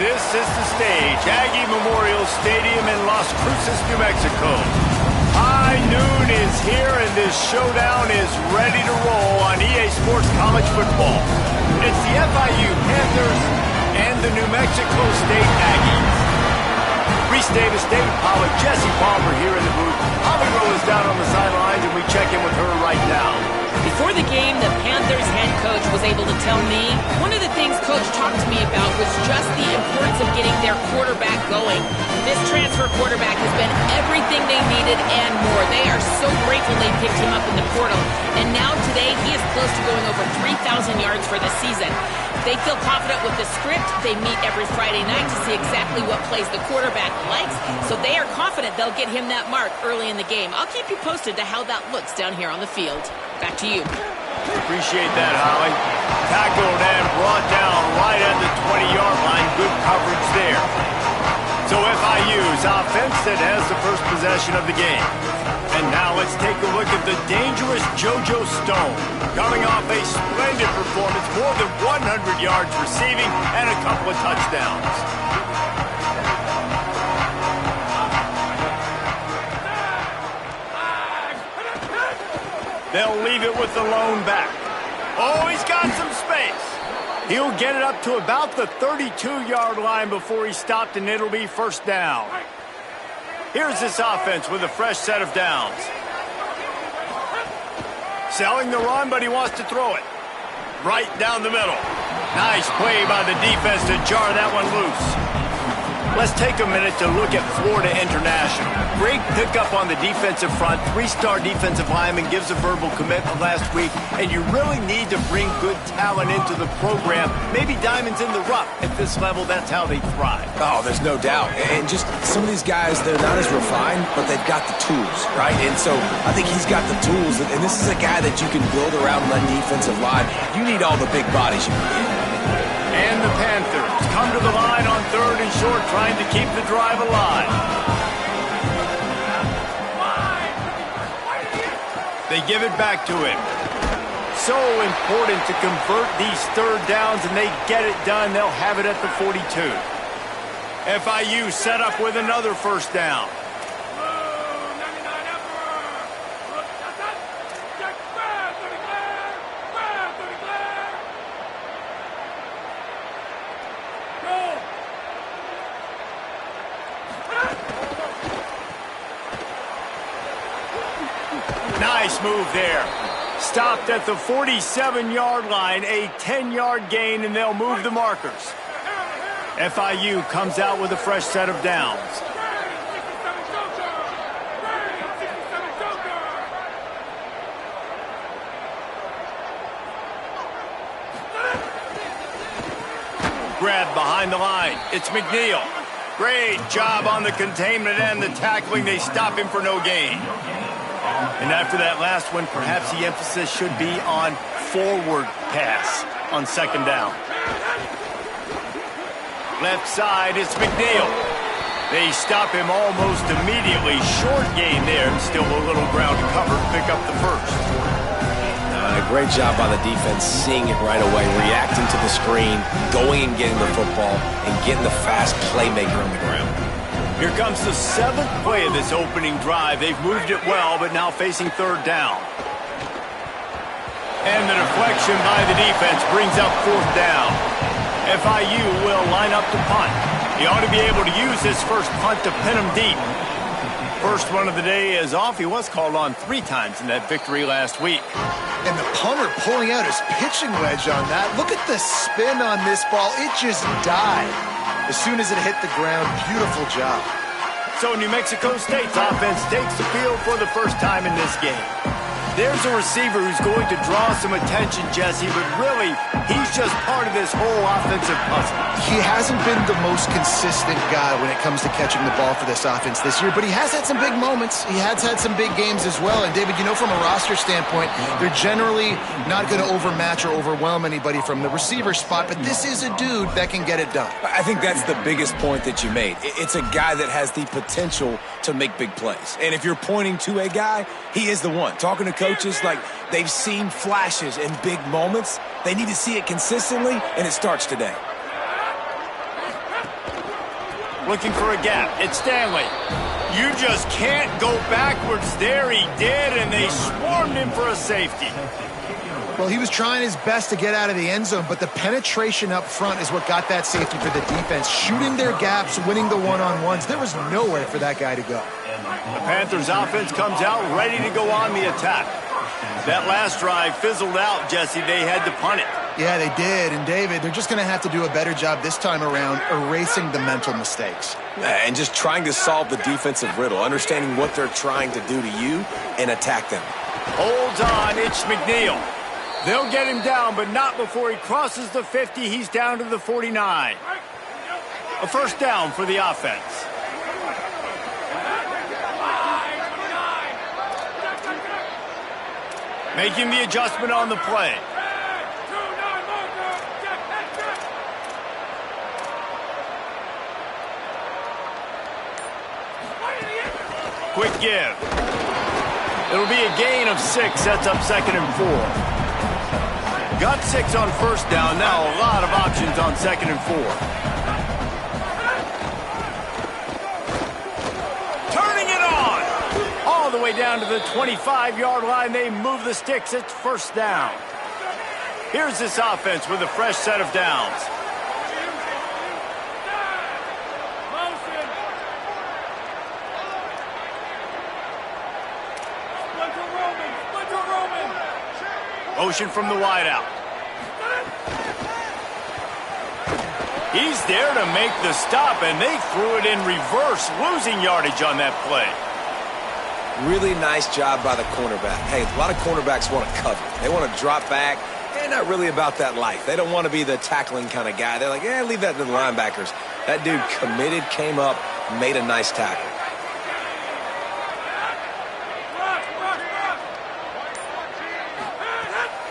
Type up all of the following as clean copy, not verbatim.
This is the stage, Aggie Memorial Stadium in Las Cruces, New Mexico. High noon is here, and this showdown is ready to roll on EA Sports College Football. It's the FIU Panthers and the New Mexico State Aggies. Reese Davis, David Pollack, Jesse Palmer here in the booth. Holly Rowe is down on the sidelines, and we check in with her right now. Before the game, the Panthers head coach was able to tell me one of the things Coach talked to me about was just the importance of getting their quarterback going. This transfer quarterback has been everything they needed and more. They are so grateful they picked him up in the portal. And now today, he is close to going over 3,000 yards for the season. They feel confident with the script. They meet every Friday night to see exactly what plays the quarterback likes. So they are confident they'll get him that mark early in the game. I'll keep you posted to how that looks down here on the field. Back to you. Appreciate that, Holly. Tackled and brought down right at the 20-yard line. Good coverage there. So FIU's offense that has the first possession of the game. And now let's take a look at the dangerous JoJo Stone. Coming off a splendid performance, more than 100 yards receiving and a couple of touchdowns. They'll leave it with the lone back. Oh, he's got some space. He'll get it up to about the 32-yard line before he's stopped, and it'll be first down. Here's this offense with a fresh set of downs. Selling the run, but he wants to throw it. Right down the middle. Nice play by the defense to jar that one loose. Let's take a minute to look at Florida International. Great pickup on the defensive front. Three-star defensive lineman gives a verbal commitment last week, and you really need to bring good talent into the program. Maybe diamonds in the rough. At this level, that's how they thrive. Oh, there's no doubt. And just some of these guys, they're not as refined, but they've got the tools, right? And so I think he's got the tools, and this is a guy that you can build around that defensive line. You need all the big bodies you can get. And the Panthers come to the line on 3rd and short, trying to keep the drive alive. They give it back to him. So important to convert these third downs, and they get it done. They'll have it at the 42. FIU set up with another first down. Nice move there. Stopped at the 47-yard line, a 10-yard gain, and they'll move the markers. FIU comes out with a fresh set of downs. Grab behind the line. It's McNeil. Great job on the containment and the tackling. They stop him for no gain. And after that last one, perhaps the emphasis should be on forward pass on second down. Left side, it's McNeil. They stop him almost immediately. Short gain there. Still a little ground to cover. Pick up the first. Great job by the defense, seeing it right away, reacting to the screen, going and getting the football, and getting the fast playmaker on the ground. Here comes the 7th play of this opening drive. They've moved it well, but now facing third down. And the deflection by the defense brings up fourth down. FIU will line up to punt. He ought to be able to use his first punt to pin him deep. First run of the day is off. He was called on 3 times in that victory last week. And the punter pulling out his pitching wedge on that. Look at the spin on this ball. It just died as soon as it hit the ground. Beautiful job. So New Mexico State's offense takes the field for the first time in this game. There's a receiver who's going to draw some attention, Jesse, but really, he's just part of this whole offensive puzzle. He hasn't been the most consistent guy when it comes to catching the ball for this offense this year, but he has had some big moments. He has had some big games as well. And, David, you know, from a roster standpoint, they're generally not going to overmatch or overwhelm anybody from the receiver spot, but this is a dude that can get it done. I think that's the biggest point that you made. It's a guy that has the potential to make big plays. And if you're pointing to a guy, he is the one. Talking to coaches, like, they've seen flashes and big moments. They need to see it consistently, and it starts today. Looking for a gap. It's Stanley. You just can't go backwards there. He did, and they swarmed him for a safety. Well, he was trying his best to get out of the end zone, but the penetration up front is what got that safety for the defense. Shooting their gaps, winning the one-on-ones. There was nowhere for that guy to go. The Panthers offense comes out ready to go on the attack. That last drive fizzled out, Jesse. They had to punt it. Yeah, they did. And, David, they're just going to have to do a better job this time around erasing the mental mistakes. And just trying to solve the defensive riddle, understanding what they're trying to do to you and attack them. Holds on, it's McNeil. They'll get him down, but not before he crosses the 50. He's down to the 49. A first down for the offense. Making the adjustment on the play. Quick give. It'll be a gain of 6. Sets up 2nd and 4. Got 6 on first down. Now a lot of options on 2nd and 4. Turning it on. All the way down to the 25-yard line. They move the sticks. It's first down. Here's this offense with a fresh set of downs. Motion from the wideout. He's there to make the stop, and they threw it in reverse, losing yardage on that play. Really nice job by the cornerback. Hey, a lot of cornerbacks want to cover. They want to drop back. They're not really about that life. They don't want to be the tackling kind of guy. They're like, yeah, leave that to the linebackers. That dude committed, came up, made a nice tackle.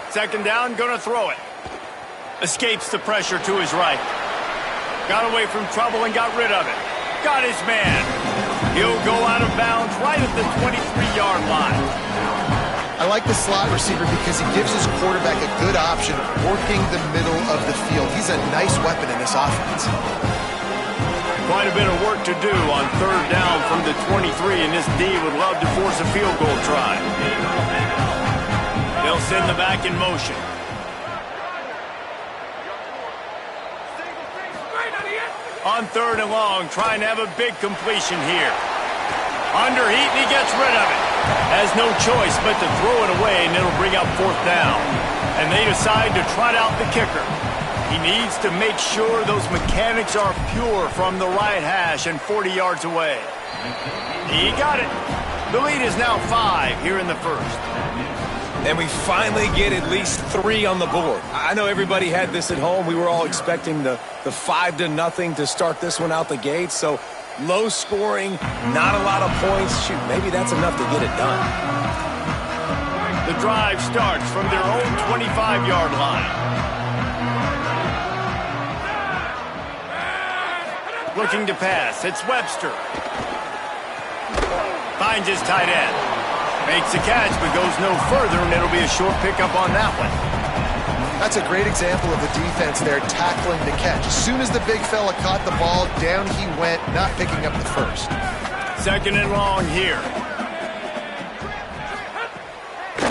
Second down, gonna throw it. Escapes the pressure to his right. Got away from trouble and got rid of it. Got his man. He'll go out of bounds right at the 23-yard line. I like the slot receiver because he gives his quarterback a good option working the middle of the field. He's a nice weapon in this offense. Quite a bit of work to do on third down from the 23, and this D would love to force a field goal try. They'll send the back in motion. On third and long, trying to have a big completion here. Under heat, and he gets rid of it. Has no choice but to throw it away, and it'll bring up fourth down. And they decide to trot out the kicker. He needs to make sure those mechanics are pure from the right hash and 40 yards away. He got it. The lead is now 5 here in the first. And we finally get at least 3 on the board. I know everybody had this at home. We were all expecting the 5-0 to start this one out the gate. So low scoring, not a lot of points. Shoot, maybe that's enough to get it done. The drive starts from their own 25-yard line. Looking to pass. It's Webster. Finds his tight end. Makes a catch, but goes no further, and it'll be a short pickup on that one. That's a great example of the defense there tackling the catch. As soon as the big fella caught the ball, down he went, not picking up the first. Second and long here.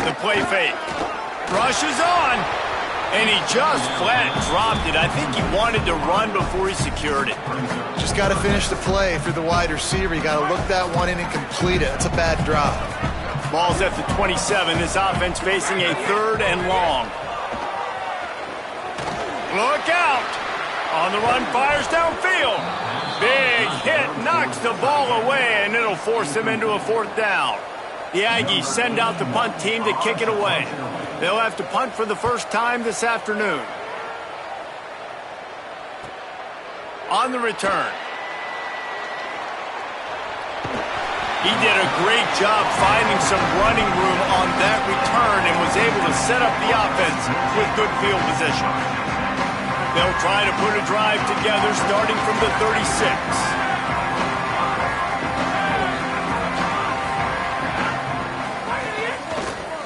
The play fake. Rush is on, and he just flat dropped it. I think he wanted to run before he secured it. Just got to finish the play for the wide receiver. You got to look that one in and complete it. It's a bad drop. Ball's at the 27. This offense facing a third and long. Look out! On the run, fires downfield. Big hit, knocks the ball away, and it'll force him into a fourth down. The Aggies send out the punt team to kick it away. They'll have to punt for the first time this afternoon. On the return. He did a great job finding some running room on that return and was able to set up the offense with good field position. They'll try to put a drive together starting from the 36.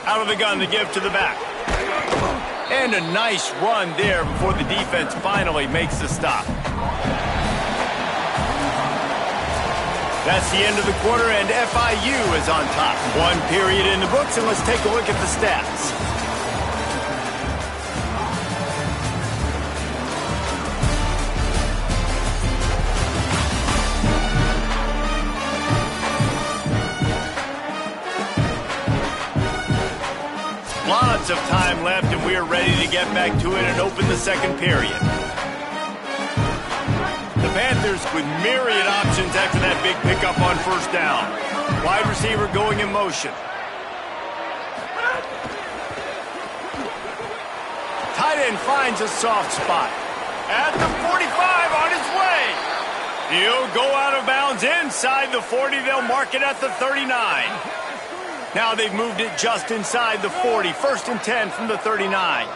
Out of the gun to give to the back. And a nice run there before the defense finally makes the stop. That's the end of the quarter, and FIU is on top. One period in the books, and let's take a look at the stats. Lots of time left, and we are ready to get back to it and open the second period. The Panthers with myriad options after that big pickup on first down. Wide receiver going in motion. Tight end finds a soft spot. At the 45 on his way. He'll go out of bounds inside the 40. They'll mark it at the 39. Now they've moved it just inside the 40. 1st and 10 from the 39.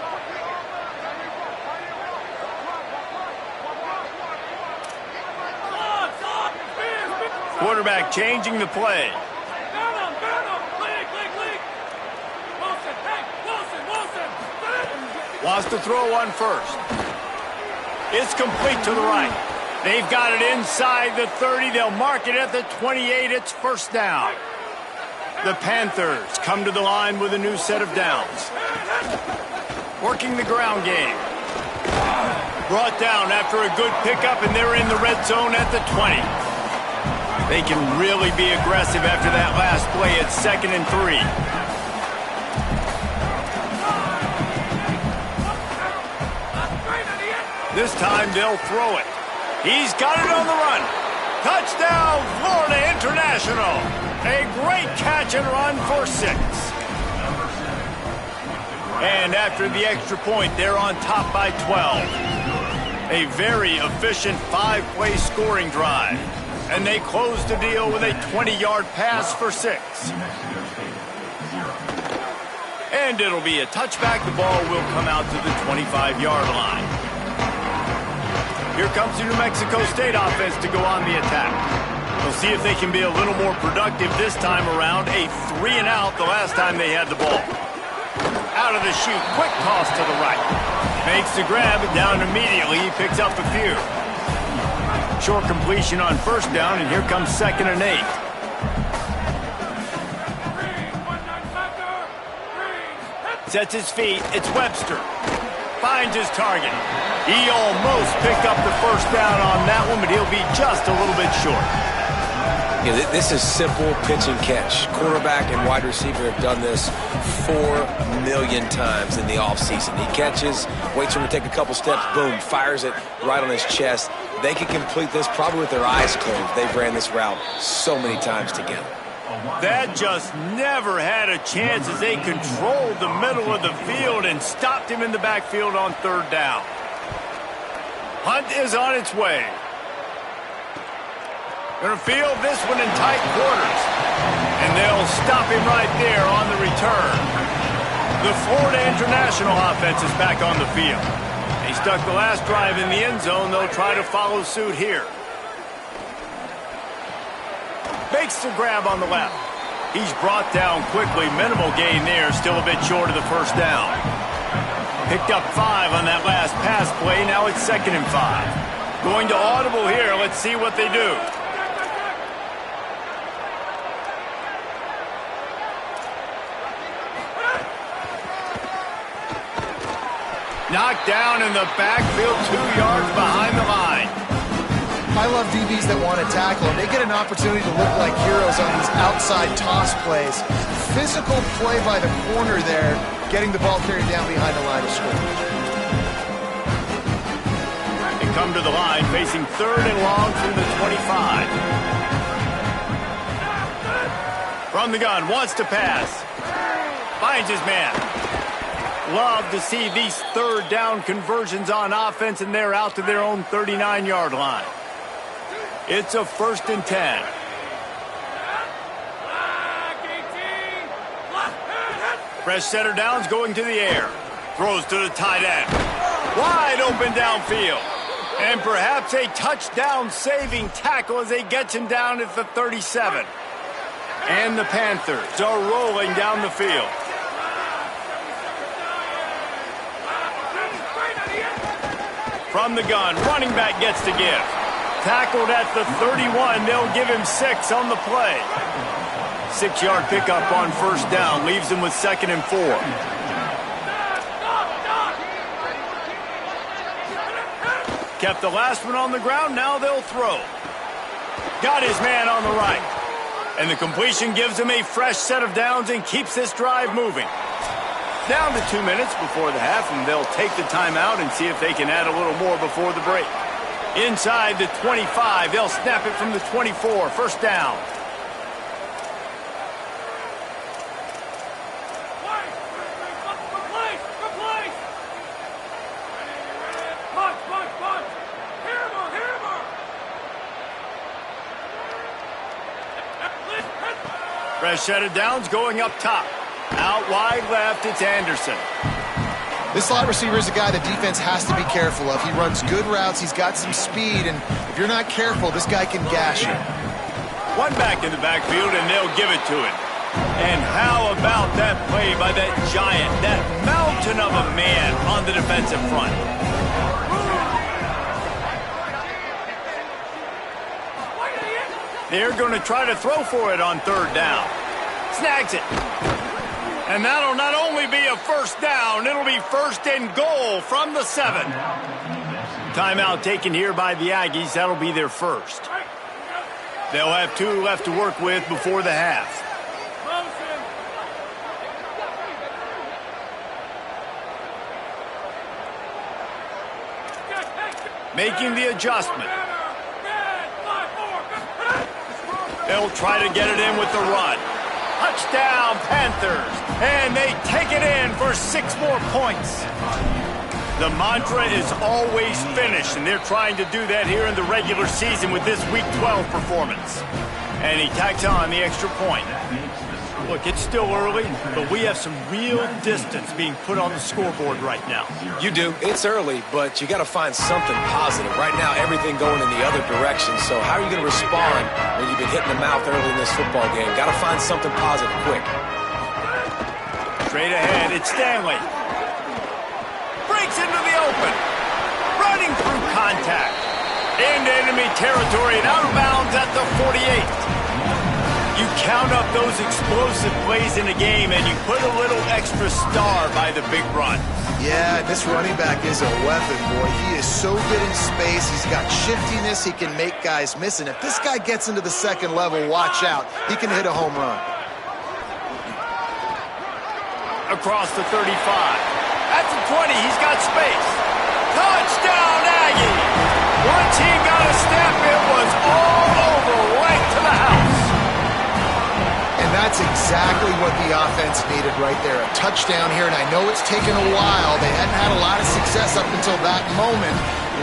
Quarterback changing the play. Wants to throw on first. It's complete to the right. They've got it inside the 30. They'll mark it at the 28. It's first down. The Panthers come to the line with a new set of downs. Working the ground game. Brought down after a good pickup, and they're in the red zone at the 20. They can really be aggressive after that last play. It's 2nd and 3. This time they'll throw it. He's got it on the run. Touchdown, Florida International. A great catch and run for 6. And after the extra point, they're on top by 12. A very efficient 5-play scoring drive. And they close the deal with a 20-yard pass for 6. And it'll be a touchback. The ball will come out to the 25-yard line. Here comes the New Mexico State offense to go on the attack. We'll see if they can be a little more productive this time around. A 3-and-out the last time they had the ball. Out of the chute, quick toss to the right. Makes the grab, down immediately. He picks up a few. Short completion on first down, and here comes 2nd and 8. Sets his feet. It's Webster. Finds his target. He almost picked up the first down on that one, but he'll be just a little bit short. Yeah, this is simple pitch and catch. Quarterback and wide receiver have done this 4 million times in the offseason. He catches, waits for him to take a couple steps, boom, fires it right on his chest. They can complete this probably with their eyes closed. They've ran this route so many times together. That just never had a chance as they controlled the middle of the field and stopped him in the backfield on 3rd down. Hunt is on its way. Going to field this one in tight quarters. And they'll stop him right there on the return. The Florida International offense is back on the field. They stuck the last drive in the end zone. They'll try to follow suit here. Makes the grab on the left. He's brought down quickly. Minimal gain there. Still a bit short of the first down. Picked up 5 on that last pass play. Now it's 2nd and 5. Going to audible here. Let's see what they do. Knocked down in the backfield, 2 yards behind the line. I love DBs that want to tackle, and they get an opportunity to look like heroes on these outside toss plays. Physical play by the corner there, getting the ball carried down behind the line of scrimmage. They come to the line, facing 3rd and long from the 25. From the gun, wants to pass. Finds his man. Love to see these 3rd down conversions on offense, and they're out to their own 39-yard line. It's a 1st and 10. Fresh setter downs going to the air. Throws to the tight end. Wide open downfield. And perhaps a touchdown-saving tackle as they get him down at the 37. And the Panthers are rolling down the field. From the gun, running back gets to give. tackled at the 31. They'll give him 6 on the play. 6-yard pickup on first down. Leaves him with 2nd and 4. Kept the last one on the ground. Now they'll throw. Got his man on the right. And the completion gives him a fresh set of downs and keeps this drive moving. Down to 2 minutes before the half, and they'll take the timeout and see if they can add a little more before the break. Inside the 25, they'll snap it from the 24. First down. Fresh set of downs going up top. Out wide left, it's Anderson. This slot receiver is a guy the defense has to be careful of. He runs good routes, he's got some speed, and if you're not careful, this guy can gash you. One back in the backfield, and they'll give it to him. And how about that play by that giant, that mountain of a man on the defensive front? They're going to try to throw for it on 3rd down. Snags it. And that'll not only be a first down, it'll be 1st and goal from the 7. Timeout taken here by the Aggies. That'll be their first. They'll have 2 left to work with before the half. Making the adjustment. They'll try to get it in with the run. Touchdown, Panthers. And they take it in for 6 more points. The mantra is always finish, and they're trying to do that here in the regular season with this Week 12 performance. And he tacks on the extra point. Look, it's still early, but we have some real distance being put on the scoreboard right now. You do. It's early, but you got to find something positive. Right now, everything going in the other direction. So how are you going to respond when you've been hit in the mouth early in this football game? Got to find something positive quick. Straight ahead, it's Stanley. Breaks into the open. Running through contact. Into enemy territory and out of bounds at the 48. You count up those explosive plays in a game, and you put a little extra star by the big run. Yeah, this running back is a weapon, boy. He is so good in space. He's got shiftiness. He can make guys miss. And if this guy gets into the 2nd level, watch out. He can hit a home run. Across the 35. At the 20, he's got space. Touchdown, Aggie! Once he got a step, it was all over, right to the house. And that's exactly what the offense needed right there. A touchdown here, and I know it's taken a while. They hadn't had a lot of success up until that moment.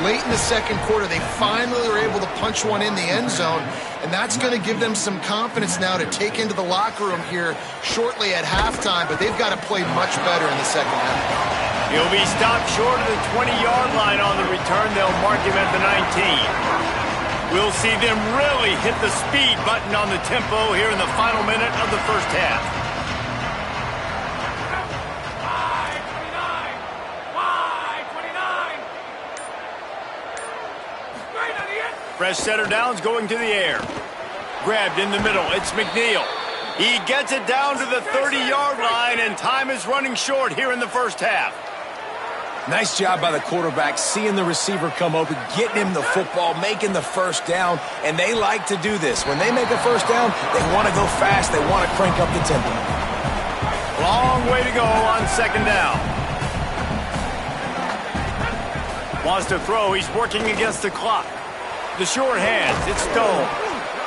Late in the 2nd quarter, they finally were able to punch one in the end zone, and that's going to give them some confidence now to take into the locker room here shortly at halftime, but they've got to play much better in the 2nd half. He'll be stopped short of the 20-yard line on the return. They'll mark him at the 19. We'll see them really hit the speed button on the tempo here in the final minute of the first half. Fresh setter downs going to the air. Grabbed in the middle. It's McNeil. He gets it down to the 30-yard line, and time is running short here in the first half. Nice job by the quarterback, seeing the receiver come open, getting him the football, making the first down, and they like to do this. When they make a first down, they want to go fast, they want to crank up the tempo. Long way to go on 2nd down. Wants to throw, he's working against the clock. The short hands, it's Stone.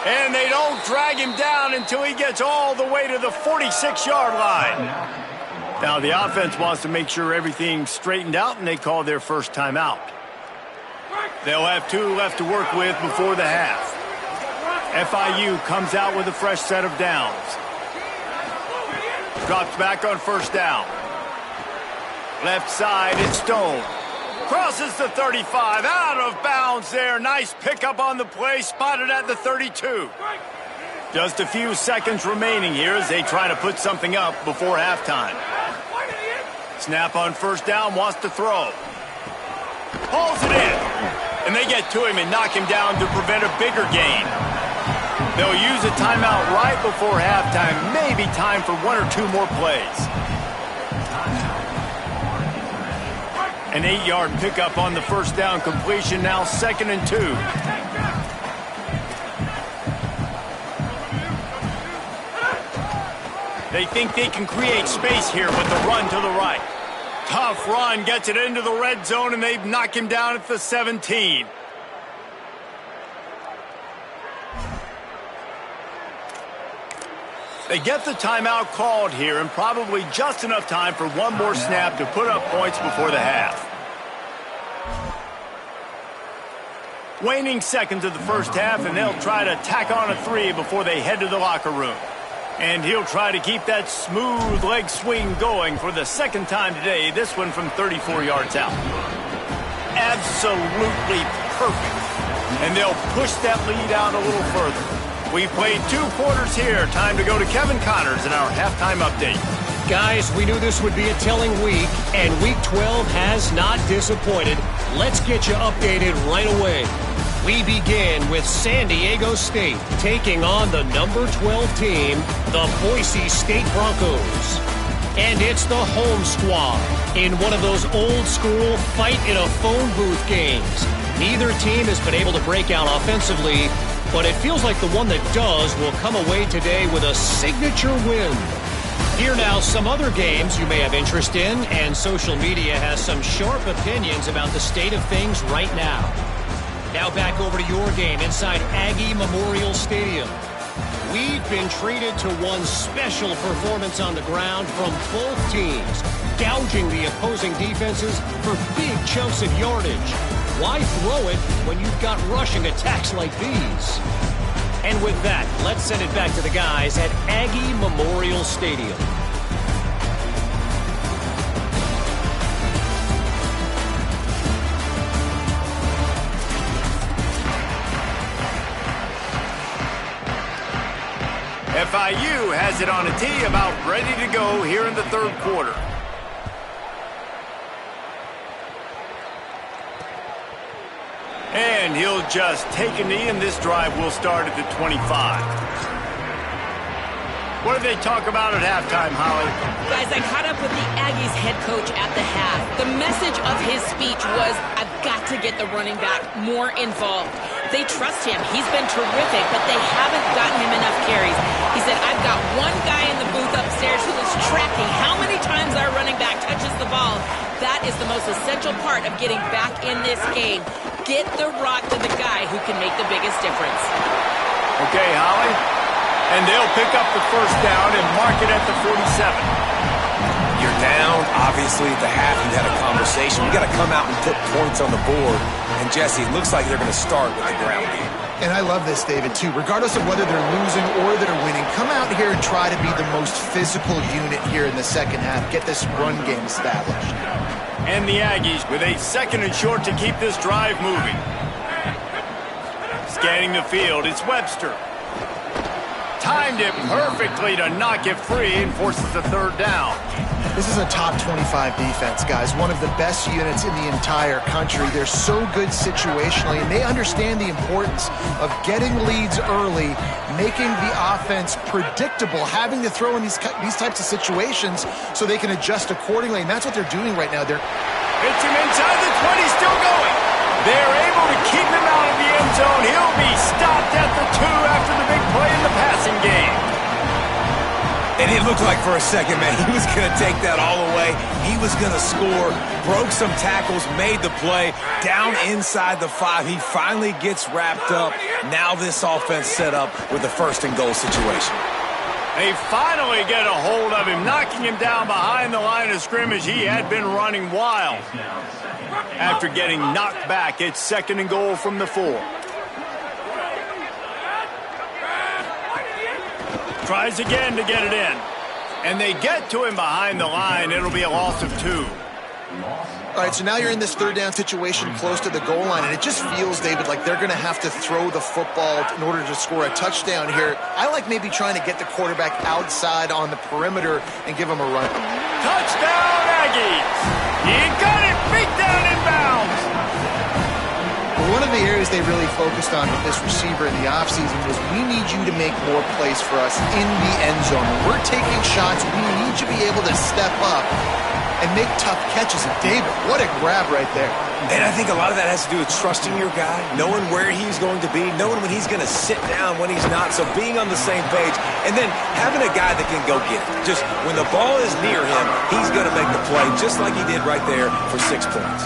And they don't drag him down until he gets all the way to the 46-yard line. Now, the offense wants to make sure everything's straightened out, and they call their first timeout. They'll have 2 left to work with before the half. FIU comes out with a fresh set of downs. Drops back on first down. Left side, it's Stone. Crosses the 35, out of bounds there. Nice pickup on the play, spotted at the 32. Just a few seconds remaining here as they try to put something up before halftime. Snap on first down, wants to throw. Pulls it in. and they get to him and knock him down to prevent a bigger gain. They'll use a timeout right before halftime, maybe time for 1 or 2 more plays. An 8-yard pickup on the first down completion, now 2nd and 2. They think they can create space here with the run to the right. Tough run, gets it into the red zone, and they knock him down at the 17. They get the timeout called here, and probably just enough time for one more snap to put up points before the half. Waning seconds of the first half, and they'll try to tack on a 3 before they head to the locker room. And he'll try to keep that smooth leg swing going for the second time today, this one from 34 yards out. Absolutely perfect. And they'll push that lead out a little further. We've played 2 quarters here. Time to go to Kevin Connors in our halftime update. Guys, we knew this would be a telling week, and Week 12 has not disappointed. Let's get you updated right away. We begin with San Diego State taking on the number 12 team, the Boise State Broncos. And it's the home squad in one of those old-school fight-in-a-phone-booth games. Neither team has been able to break out offensively, but it feels like the one that does will come away today with a signature win. Here now, some other games you may have interest in, and social media has some sharp opinions about the state of things right now. Now back over to your game inside Aggie Memorial Stadium. We've been treated to one special performance on the ground from both teams, gouging the opposing defenses for big chunks of yardage. Why throw it when you've got rushing attacks like these? And with that, let's send it back to the guys at Aggie Memorial Stadium. FIU has it on a tee, about ready to go here in the third quarter. And he'll just take a knee, and this drive will start at the 25. What did they talk about at halftime, Holly? Guys, I caught up with the Aggies head coach at the half. The message of his speech was, I've got to get the running back more involved. They trust him. He's been terrific, but they haven't gotten him enough carries. He said, I've got one guy in the booth upstairs who is tracking how many times our running back touches the ball. That is the most essential part of getting back in this game. Get the rock to the guy who can make the biggest difference. Okay, Holly. And they'll pick up the first down and mark it at the 47. You're down, obviously, at the half. You had a conversation. We got to come out and put points on the board. And, Jesse, it looks like they're going to start with the ground game. And I love this, David, too. Regardless of whether they're losing or they're winning, come out here and try to be the most physical unit here in the second half. Get this run game established. And the Aggies with a 2nd and short to keep this drive moving. Scanning the field, it's Webster. Timed it perfectly to knock it free and forces the third down. This is a top 25 defense, guys. One of the best units in the entire country. They're so good situationally, and they understand the importance of getting leads early, making the offense predictable, having to throw in these types of situations so they can adjust accordingly, and that's what they're doing right now. It's him inside the 20, still going. They're able to keep him out of the end zone. He'll be stopped at the 2 after the big play in the passing game. And it looked like for a second, man, he was going to take that all away. He was going to score, broke some tackles, made the play, down inside the 5. He finally gets wrapped up. Now this offense set up with a 1st and goal situation. They finally get a hold of him, knocking him down behind the line of scrimmage. He had been running wild. After getting knocked back, it's 2nd and goal from the 4. Tries again to get it in. And they get to him behind the line. It'll be a loss of 2. All right, so now you're in this third down situation close to the goal line, and it just feels, David, like they're going to have to throw the football in order to score a touchdown here. I like maybe trying to get the quarterback outside on the perimeter and give him a run. Touchdown, Aggies! He got it, beat down in bounds. One of the areas they really focused on with this receiver in the offseason was we need you to make more plays for us in the end zone. When we're taking shots, we need you to be able to step up and make tough catches. And David, what a grab right there. And I think a lot of that has to do with trusting your guy, knowing where he's going to be, knowing when he's going to sit down, when he's not. So being on the same page, and then having a guy that can go get it. Just when the ball is near him, he's going to make the play, just like he did right there for 6 points.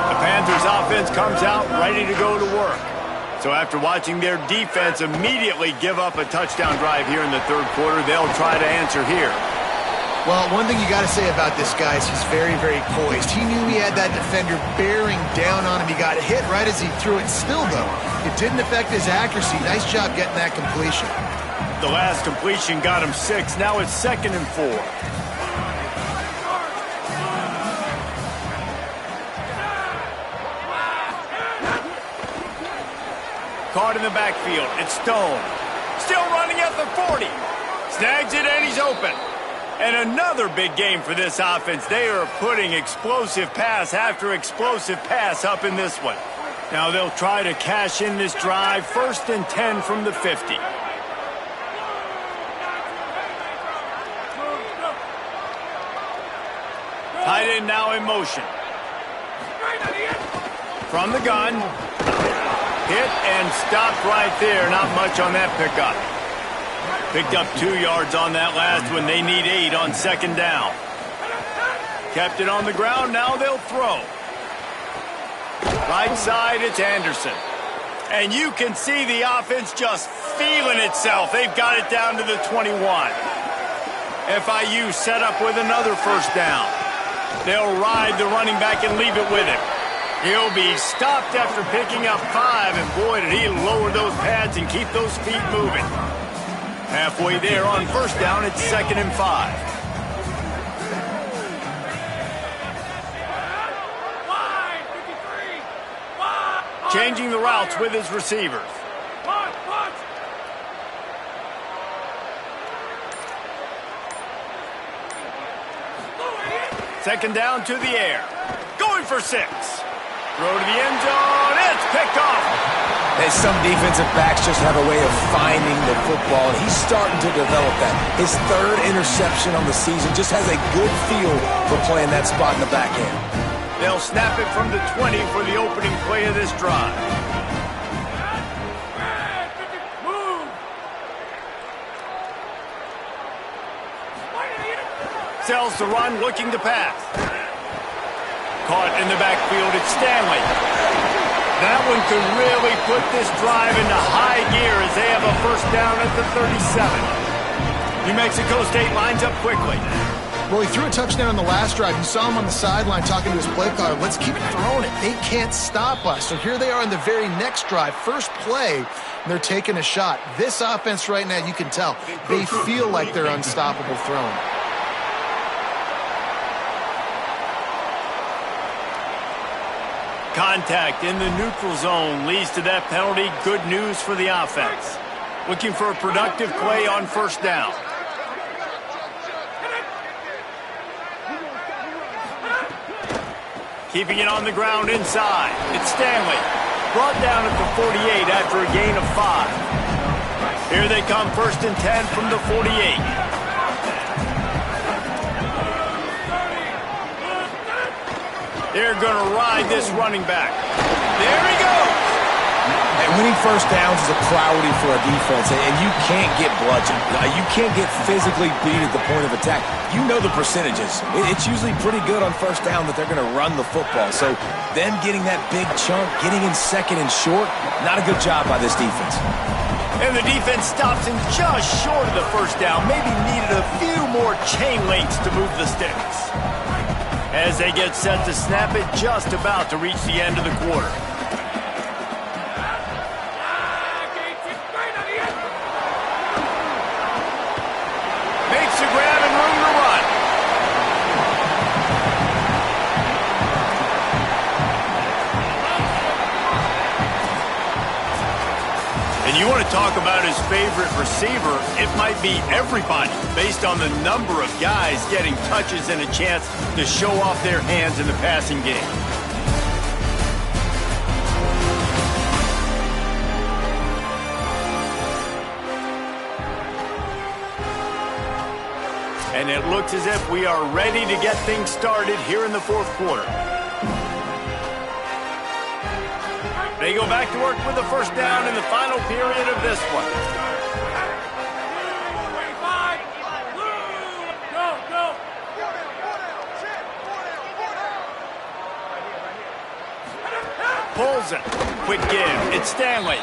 The Panthers offense comes out ready to go to work. So after watching their defense immediately give up a touchdown drive here in the third quarter, they'll try to answer here. Well, one thing you got to say about this guy is he's very, very poised. He knew he had that defender bearing down on him. He got hit right as he threw it. Still, though, it didn't affect his accuracy. Nice job getting that completion. The last completion got him 6. Now it's 2nd and 4. Caught in the backfield. It's Stone. Still running at the 40. Snags it and he's open. And another big game for this offense. They are putting explosive pass after explosive pass up in this one. Now they'll try to cash in this drive. 1st and 10 from the 50. Tight end now in motion. From the gun. Hit and stopped right there. Not much on that pickup. Picked up 2 yards on that last one. They need 8 on 2nd down. Kept it on the ground. Now they'll throw. Right side, it's Anderson. And you can see the offense just feeling itself. They've got it down to the 21. FIU set up with another 1st down. They'll ride the running back and leave it with him. He'll be stopped after picking up 5. And boy, did he lower those pads and keep those feet moving. Halfway there on 1st down, it's 2nd and 5. Changing the routes with his receivers. 2nd down to the air. Going for 6. Throw to the end zone. It's picked off. And some defensive backs just have a way of finding the football, and he's starting to develop that. His 3rd interception on the season just has a good feel for playing that spot in the back end. They'll snap it from the 20 for the opening play of this drive. Sells the run, looking to pass. Caught in the backfield, it's Stanley. That one could really put this drive into high gear as they have a 1st down at the 37. New Mexico State lines up quickly. Well, he threw a touchdown on the last drive. You saw him on the sideline talking to his play caller. Let's keep throwing it. They can't stop us. So here they are on the very next drive. First play, and they're taking a shot. This offense right now, you can tell, they feel like they're unstoppable throwing. Contact in the neutral zone leads to that penalty. Good news for the offense. Looking for a productive play on 1st down. Keeping it on the ground inside. It's Stanley. Brought down at the 48 after a gain of 5. Here they come, 1st and 10 from the 48. They're going to ride this running back. There he goes. And winning 1st downs is a priority for a defense, and you can't get bludgeoned. You can't get physically beat at the point of attack. You know the percentages. It's usually pretty good on 1st down that they're going to run the football. So them getting that big chunk, getting in 2nd and short, not a good job by this defense. And the defense stops him just short of the 1st down. Maybe needed a few more chain links to move the sticks. As they get set to snap it, just about to reach the end of the quarter. Makes the grab and room to run. And you want to talk about his favorite receiver, it might be everybody based on the number of guys getting touches and a chance to show off their hands in the passing game. And it looks as if we are ready to get things started here in the fourth quarter. They go back to work with the first down in the final period of this one. Pulls it. Quick give. It's Stanley.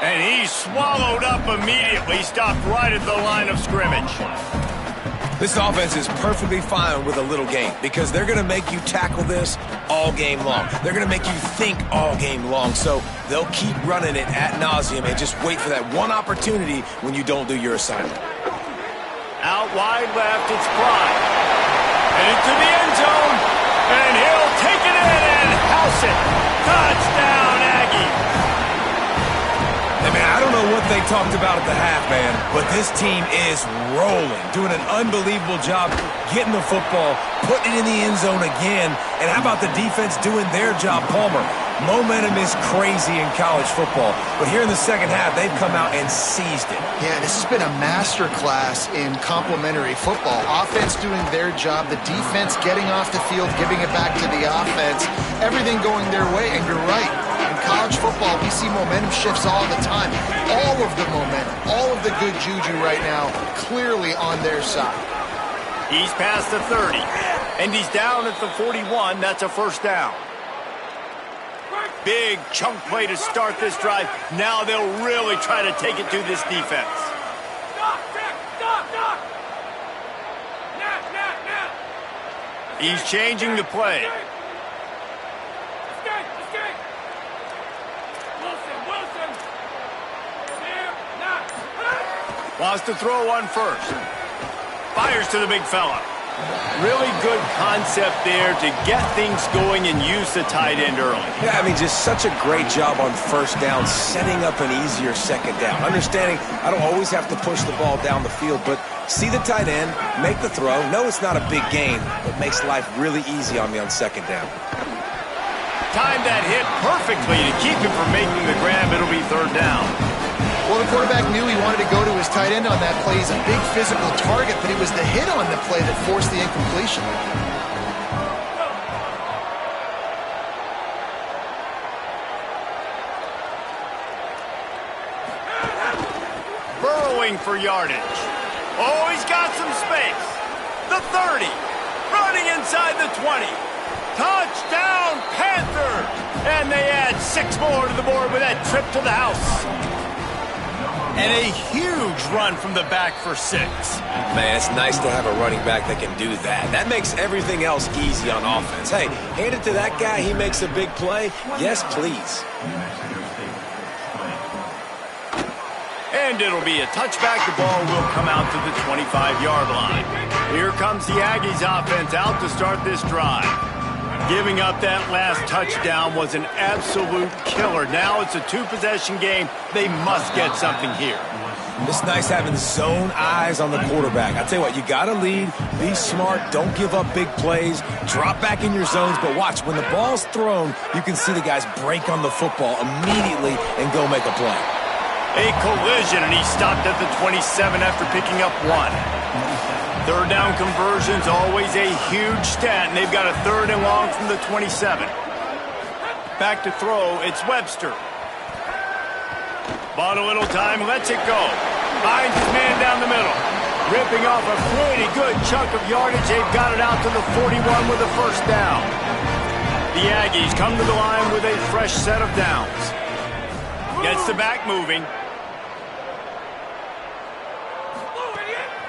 And he's swallowed up immediately. Stopped right at the line of scrimmage. This offense is perfectly fine with a little game because they're going to make you tackle this all game long. They're going to make you think all game long. So they'll keep running it ad nauseum and just wait for that one opportunity when you don't do your assignment. Out wide left, it's Prime. And into the end zone. And he'll take it in and house it. Touchdown, Aggie. Hey, man, I don't know what they talked about at the half, man, but this team is rolling, doing an unbelievable job getting the football, putting it in the end zone again, and how about the defense doing their job, Palmer? Momentum is crazy in college football, but here in the second half, they've come out and seized it. Yeah, this has been a masterclass in complementary football. Offense doing their job, the defense getting off the field, giving it back to the offense, everything going their way, and you're right. In college football, we see momentum shifts all the time. All of the momentum, all of the good juju right now, clearly on their side. He's past the 30, and he's down at the 41. That's a first down. Big chunk play to start this drive. Now they'll really try to take it to this defense. He's changing the play. Wants to throw one first. Fires to the big fella. Really good concept there to get things going and use the tight end early. Yeah, I mean, just such a great job on first down, setting up an easier second down. Understanding I don't always have to push the ball down the field, but see the tight end, make the throw. No, it's not a big gain, but makes life really easy on me on second down. Timed that hit perfectly to keep him from making the grab. It'll be third down. Well, the quarterback knew he wanted to go to his tight end on that play. He's a big physical target, but it was the hit on the play that forced the incompletion. Burrowing for yardage. Oh, he's got some space. The 30. Running inside the 20. Touchdown, Panthers! And they add 6 more to the board with that trip to the house. And a huge run from the back for 6. Man, it's nice to have a running back that can do that. That makes everything else easy on offense. Hey, hand it to that guy, he makes a big play. Yes, please. And it'll be a touchback. The ball will come out to the 25-yard line. Here comes the Aggies offense out to start this drive. Giving up that last touchdown was an absolute killer. Now it's a 2-possession game. They must get something here. It's nice having zone eyes on the quarterback. I tell you what, you got to lead, be smart, don't give up big plays, drop back in your zones, but watch, when the ball's thrown, you can see the guys break on the football immediately and go make a play. A collision, and he stopped at the 27 after picking up 1. Third down conversions, always a huge stat, and they've got a 3rd and long from the 27. Back to throw, it's Webster. Bought a little time, lets it go. Finds his man down the middle. Ripping off a pretty good chunk of yardage. They've got it out to the 41 with a first down. The Aggies come to the line with a fresh set of downs. Gets the back moving.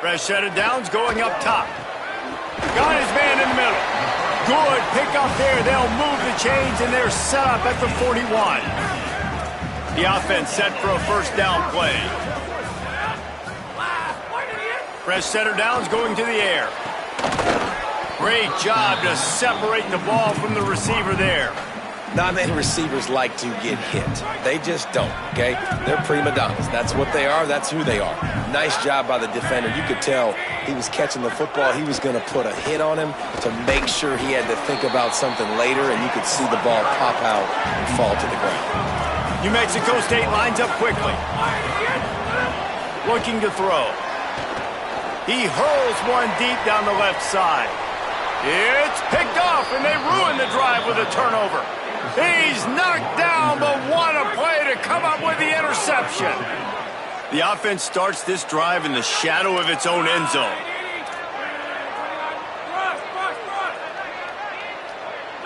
Fresh set of downs going up top. Got his man in the middle. Good pickup there. They'll move the chains, and they're set up at the 41. The offense set for a first down play. Fresh set of downs going to the air. Great job to separate the ball from the receiver there. Not many receivers like to get hit. They just don't, okay? They're prima donnas. That's what they are. That's who they are. Nice job by the defender. You could tell he was catching the football. He was going to put a hit on him to make sure he had to think about something later, and you could see the ball pop out and fall to the ground. New Mexico State lines up quickly. Looking to throw. He hurls one deep down the left side. It's picked off, and they ruin the drive with a turnover. He's knocked down, but what a play to come up with the interception. The offense starts this drive in the shadow of its own end zone.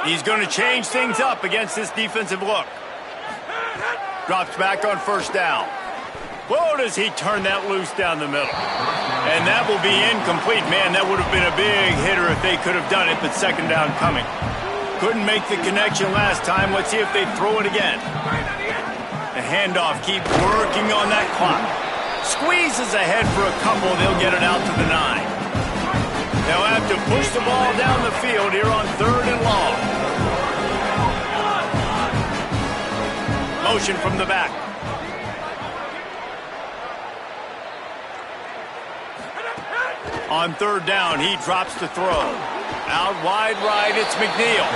He's going to change things up against this defensive look. Drops back on first down. Whoa, does he turn that loose down the middle. And that will be incomplete. Man, that would have been a big hitter if they could have done it, but second down coming. Couldn't make the connection last time. Let's see if they throw it again. The handoff, keep working on that clock. Squeezes ahead for a couple. They'll get it out to the 9. They'll have to push the ball down the field here on 3rd and long. Motion from the back. On 3rd down, he drops to throw. Out wide right, it's McNeil.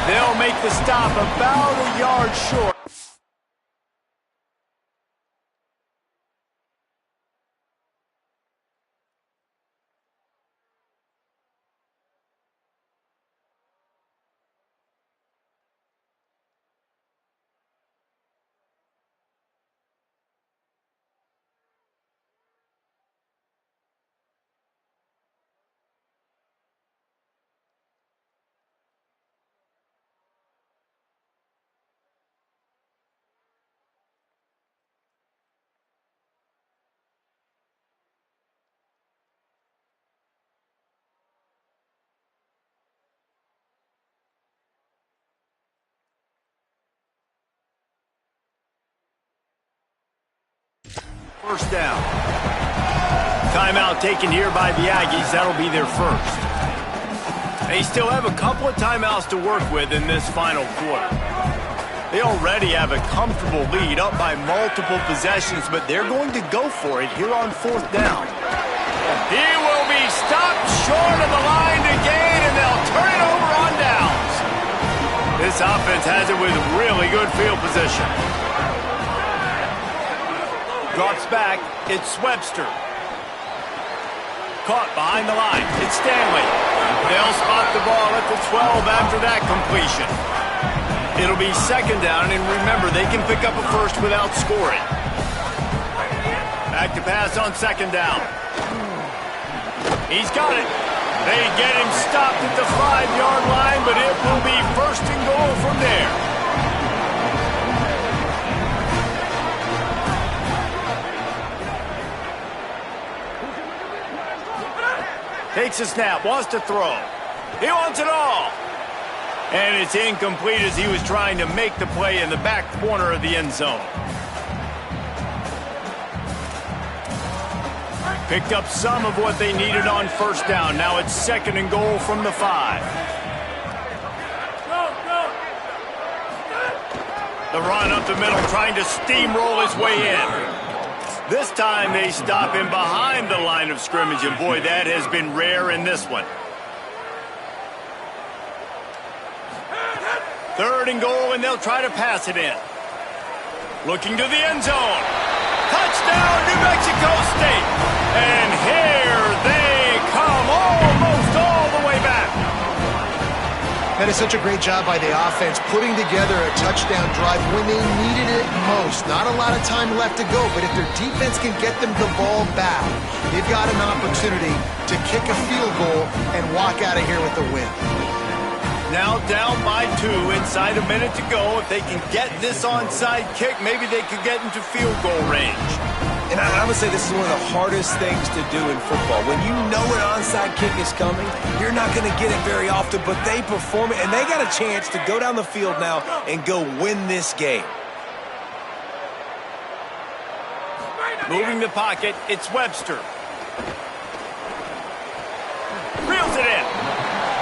They'll make the stop about a yard short. First down. Timeout taken here by the Aggies. That'll be their first. They still have a couple of timeouts to work with in this final quarter. They already have a comfortable lead up by multiple possessions, but they're going to go for it here on 4th down. He will be stopped short of the line to gain, and they'll turn it over on downs. This offense has it with really good field position. Drops back, it's Webster. Caught behind the line, it's Stanley. They'll spot the ball at the 12 after that completion. It'll be 2nd down, and remember, they can pick up a first without scoring. Back to pass on 2nd down. He's got it. They get him stopped at the 5-yard line, but it will be 1st and goal from there. Takes a snap, wants to throw. He wants it all. And it's incomplete as he was trying to make the play in the back corner of the end zone. Picked up some of what they needed on 1st down. Now it's 2nd and goal from the 5. The run up the middle, trying to steamroll his way in. This time they stop him behind the line of scrimmage, and boy, that has been rare in this one. 3rd and goal, and they'll try to pass it in. Looking to the end zone. Touchdown, New Mexico State. And here they come, almost all the way back. That is such a great job by the offense, putting together a touchdown drive when they needed it most. Not a lot of time left to go, but if their defense can get them the ball back, they've got an opportunity to kick a field goal and walk out of here with a win. Now down by 2, inside a minute to go. If they can get this onside kick, maybe they could get into field goal range. And I would say this is one of the hardest things to do in football. When you know an onside kick is coming, you're not going to get it very often, but they perform it, and they got a chance to go down the field now and go win this game. Moving the pocket, it's Webster. Reels it in.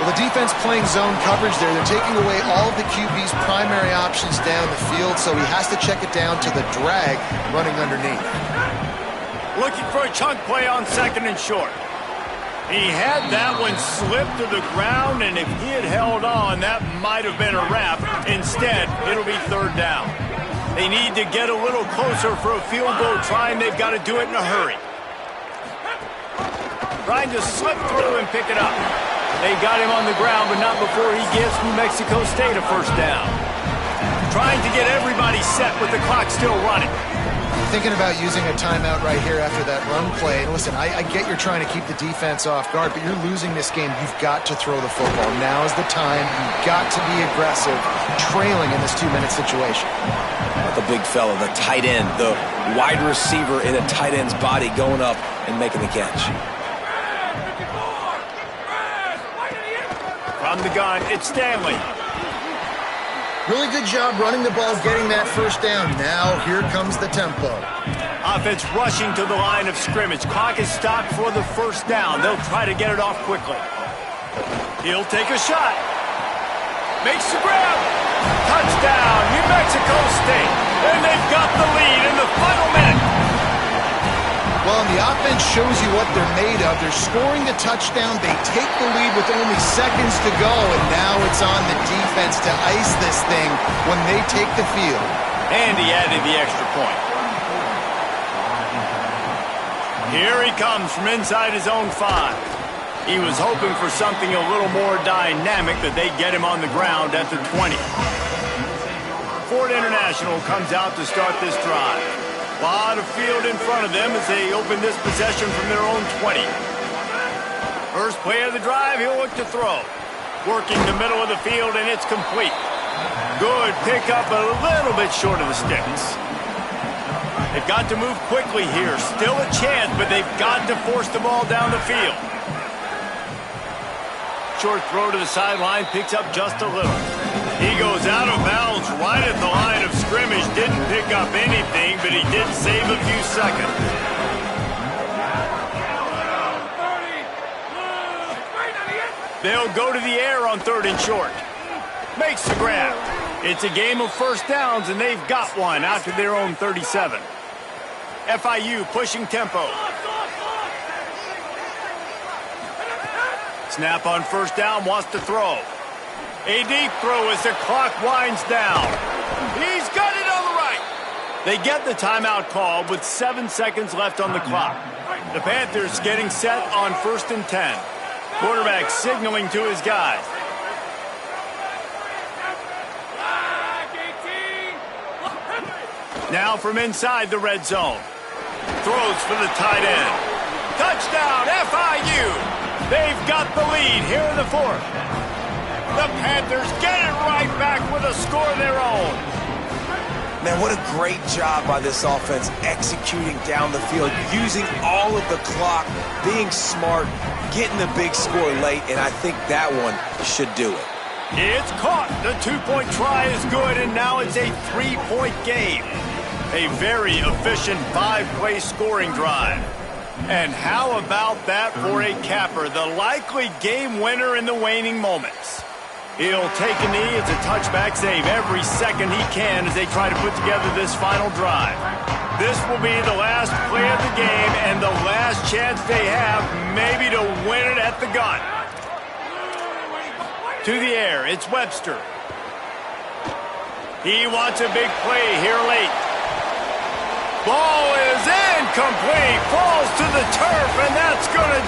Well, the defense playing zone coverage there. They're taking away all of the QB's primary options down the field, so he has to check it down to the drag running underneath. Looking for a chunk play on 2nd and short. He had that one slip to the ground, and if he had held on, that might have been a wrap. Instead, it'll be 3rd down. They need to get a little closer for a field goal try, and they've got to do it in a hurry. trying to slip through and pick it up. They got him on the ground, but not before he gives New Mexico State a first down. Trying to get everybody set with the clock still running. Thinking about using a timeout right here after that run play. And listen, I get you're trying to keep the defense off guard, but you're losing this game. You've got to throw the football. Now is the time. You've got to be aggressive, trailing in this 2-minute situation. The big fella, the tight end, the wide receiver in a tight end's body going up and making the catch. From the gun, it's Stanley. Really good job running the ball, getting that first down. Now here comes the tempo. Offense rushing to the line of scrimmage. Clock is stopped for the first down. They'll try to get it off quickly. He'll take a shot. Makes the grab. Touchdown, New Mexico State. And they've got the lead in the final minute. Well, and the offense shows you what they're made of. They're scoring the touchdown. They take the lead with only seconds to go, and now it's on the defense to ice this thing when they take the field. And he added the extra point. Here he comes from inside his own 5. He was hoping for something a little more dynamic, that they get him on the ground at the 20. Ford International comes out to start this drive. A lot of field in front of them as they open this possession from their own 20. First play of the drive, he'll look to throw. Working the middle of the field, and it's complete. Good pickup, a little bit short of the sticks. They've got to move quickly here. Still a chance, but they've got to force the ball down the field. Short throw to the sideline, picks up just a little. He goes out of bounds right at the line of scrimmage. Didn't pick up anything, but he did save a few seconds. They'll go to the air on 3rd and short. Makes the grab. It's a game of first downs, and they've got one out to their own 37. FIU pushing tempo. Snap on first down, wants to throw. A deep throw as the clock winds down. He's got it on the right. They get the timeout call with 7 seconds left on the clock. The Panthers getting set on 1st and 10. Quarterback signaling to his guys. Now from inside the red zone. Throws for the tight end. Touchdown, FIU. They've got the lead here in the 4th. The Panthers get it right back with a score of their own. Man, what a great job by this offense executing down the field, using all of the clock, being smart, getting the big score late, and I think that one should do it. It's caught. The 2-point try is good, and now it's a 3-point game. A very efficient 5-play scoring drive. And how about that for a capper, the likely game winner in the waning moments? He'll take a knee. It's a touchback save every second he can as they try to put together this final drive. This will be the last play of the game and the last chance they have maybe to win it at the gun. To the air, it's Webster. He wants a big play here late. Ball is incomplete. Falls to the turf, and that's going to